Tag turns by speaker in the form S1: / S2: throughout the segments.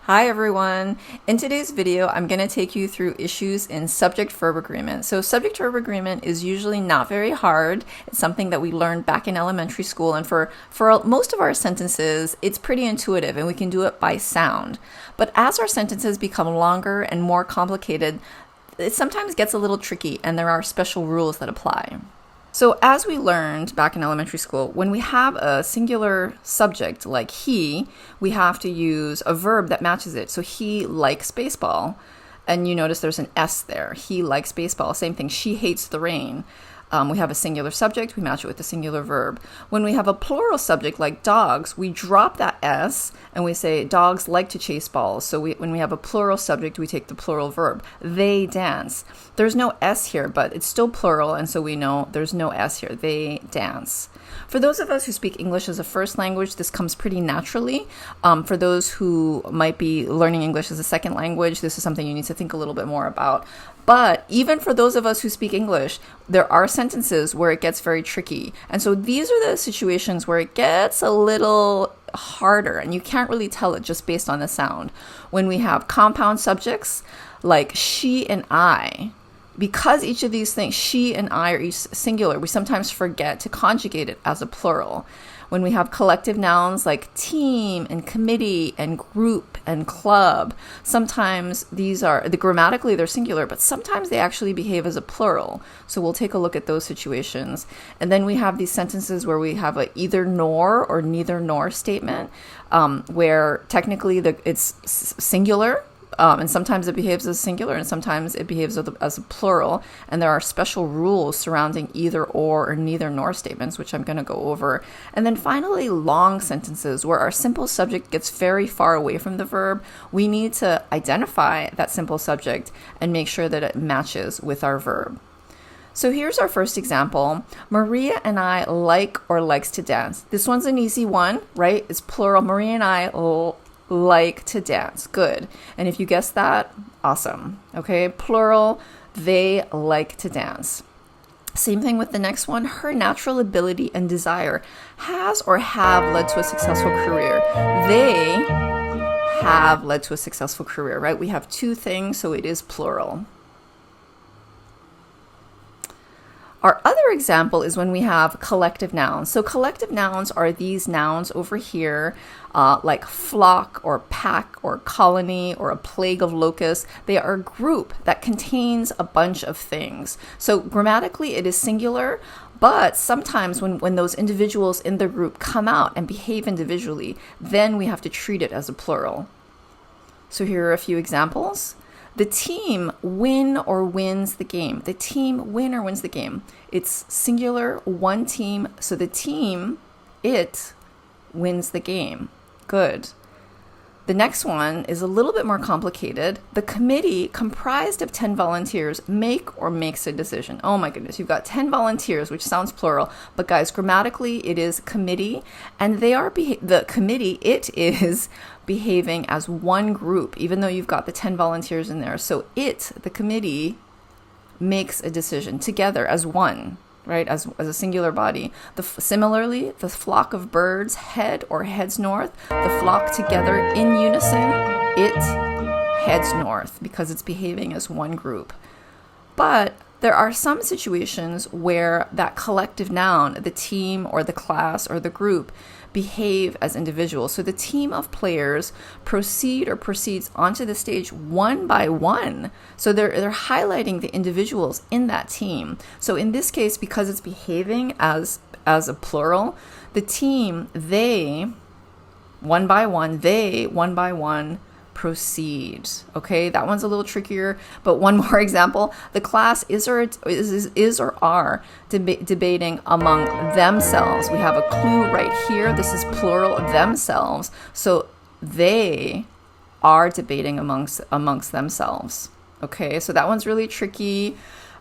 S1: Hi everyone! In today's video, I'm going to take you through issues in subject-verb agreement. So subject-verb agreement is usually not very hard. It's something that we learned back in elementary school, and for most of our sentences, it's pretty intuitive and we can do it by sound. But as our sentences become longer and more complicated, it sometimes gets a little tricky and there are special rules that apply. So as we learned back in elementary school, when we have a singular subject like he, we have to use a verb that matches it. So he likes baseball. And you notice there's an S there. He likes baseball. Same thing. She hates the rain. We have a singular subject, we match it with a singular verb. When we have a plural subject like dogs, we drop that S and we say dogs like to chase balls. So when we have a plural subject, we take the plural verb. They dance. There's no S here, but it's still plural, and so we know there's no S here. They dance. For those of us who speak English as a first language, this comes pretty naturally. For those who might be learning English as a second language, this is something you need to think a little bit more about. But even for those of us who speak English, there are sentences where it gets very tricky. And so these are the situations where it gets a little harder, and you can't really tell it just based on the sound. When we have compound subjects like she and I, because each of these things, she and I, are each singular, we sometimes forget to conjugate it as a plural. When we have collective nouns like team and committee and group and club, sometimes grammatically they're singular, but sometimes they actually behave as a plural. So we'll take a look at those situations. And then we have these sentences where we have a either nor or neither nor statement, where technically it's singular. And sometimes it behaves as singular and sometimes it behaves as a plural. And there are special rules surrounding either or neither nor statements, which I'm going to go over. And then finally, long sentences where our simple subject gets very far away from the verb. We need to identify that simple subject and make sure that it matches with our verb. So here's our first example. Maria and I like or likes to dance. This one's an easy one, right? It's plural. Maria and I like to dance. Good. And if you guessed that, awesome. Okay, plural, they like to dance. Same thing with the next one. Her natural ability and desire has or have led to a successful career. They have led to a successful career, right? We have two things, so it is plural. Our other example is when we have collective nouns. So collective nouns are these nouns over here, like flock or pack or colony or a plague of locusts. They are a group that contains a bunch of things. So grammatically it is singular, but sometimes when those individuals in the group come out and behave individually, then we have to treat it as a plural. So here are a few examples. The team win or wins the game. The team win or wins the game. It's singular, one team. So the team, it wins the game. Good. The next one is a little bit more complicated. The committee, comprised of 10 volunteers, make or makes a decision. Oh my goodness, you've got 10 volunteers, which sounds plural, but guys, grammatically it is committee, and the committee, it is behaving as one group, even though you've got the 10 volunteers in there. So the committee, makes a decision together as one, right, as a singular body. Similarly, the flock of birds head or heads north. The flock together in unison, it heads north because it's behaving as one group. But there are some situations where that collective noun, the team or the class or the group, behave as individuals. So the team of players proceeds onto the stage one by one. So they're highlighting the individuals in that team. So in this case, because it's behaving as a plural, the team, they one by one proceed. Okay, that one's a little trickier, but one more example. The class is or are debating among themselves. We have a clue right here. This is plural, themselves. So they are debating amongst themselves. Okay, so that one's really tricky.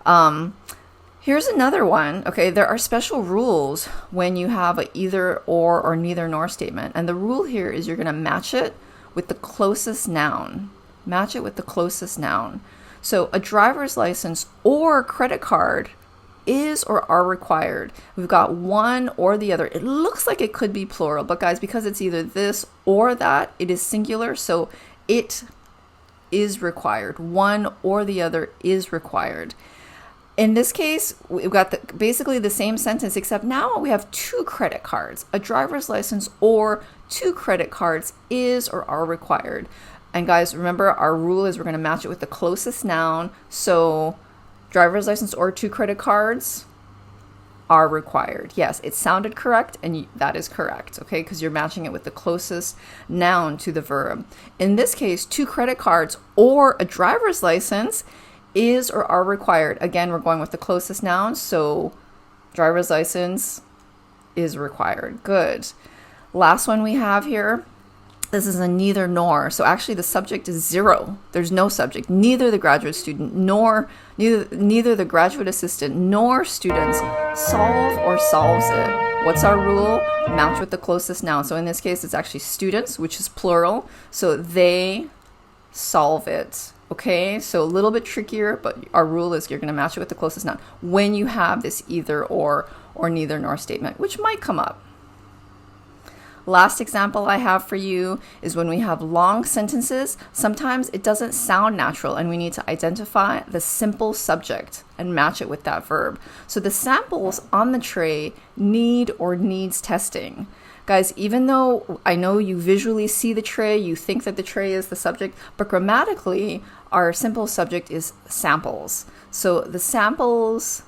S1: Here's another one. Okay, there are special rules when you have a either or neither nor statement. And the rule here is you're going to match it with the closest noun. Match it with the closest noun. So a driver's license or credit card is or are required. We've got one or the other. It looks like it could be plural, but guys, because it's either this or that, it is singular. So it is required. One or the other is required. In this case, we've got basically the same sentence, except now we have 2 credit cards. A driver's license or 2 credit cards is or are required. And guys, remember our rule is we're going to match it with the closest noun. So driver's license or 2 credit cards are required. Yes, it sounded correct, and that is correct, okay, because you're matching it with the closest noun to the verb. In this case, 2 credit cards or a driver's license is or are required. Again, we're going with the closest noun, so driver's license is required. Good. Last one we have here. This is a neither nor. So actually the subject is 0. There's no subject. Neither the graduate student nor neither the graduate assistant nor students solve or solves it. What's our rule? Match with the closest noun. So in this case, it's actually students, which is plural. So they solve it. Okay, so a little bit trickier, but our rule is you're going to match it with the closest noun when you have this either or neither nor statement, which might come up. Last example I have for you is when we have long sentences, sometimes it doesn't sound natural and we need to identify the simple subject and match it with that verb. So the samples on the tray need or needs testing. Guys, even though I know you visually see the tray, you think that the tray is the subject, but grammatically, our simple subject is samples. So the samples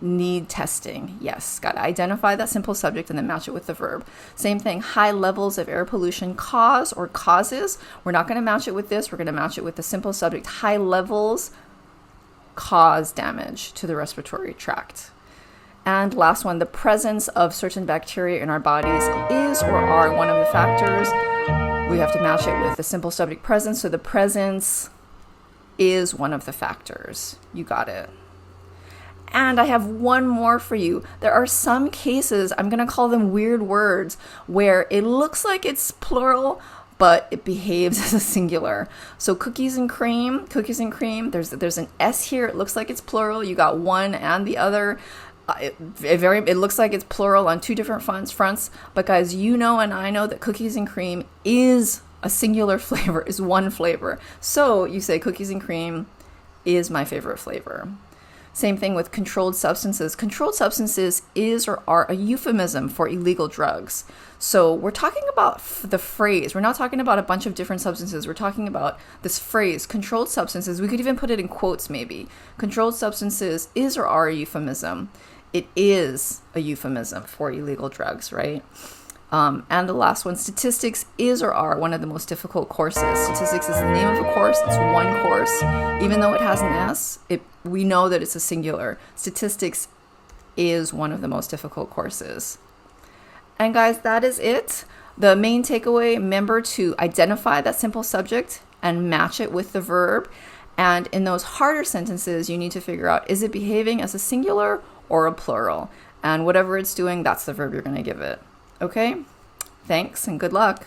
S1: need testing. Yes, got to identify that simple subject and then match it with the verb. Same thing, high levels of air pollution cause or causes. We're not going to match it with this. We're going to match it with the simple subject. High levels cause damage to the respiratory tract. And last one, the presence of certain bacteria in our bodies is or are one of the factors. We have to match it with the simple subject presence. So the presence is one of the factors. You got it. And I have one more for you. There are some cases, I'm going to call them weird words, where it looks like it's plural, but it behaves as a singular. So cookies and cream, there's an S here. It looks like it's plural. You got one and the other. It looks like it's plural on 2 different fronts. But guys, you know and I know that cookies and cream is a singular flavor, is one flavor. So you say cookies and cream is my favorite flavor. Same thing with controlled substances. Controlled substances is or are a euphemism for illegal drugs. So we're talking about the phrase. We're not talking about a bunch of different substances. We're talking about this phrase, controlled substances. We could even put it in quotes maybe. Controlled substances is or are a euphemism. It is a euphemism for illegal drugs, right? And the last one, statistics is or are one of the most difficult courses. Statistics is the name of a course. It's one course. Even though it has an S, we know that it's a singular. Statistics is one of the most difficult courses. And guys, that is it. The main takeaway, remember to identify that simple subject and match it with the verb. And in those harder sentences, you need to figure out, is it behaving as a singular or a plural? And whatever it's doing, that's the verb you're going to give it. Okay? Thanks and good luck.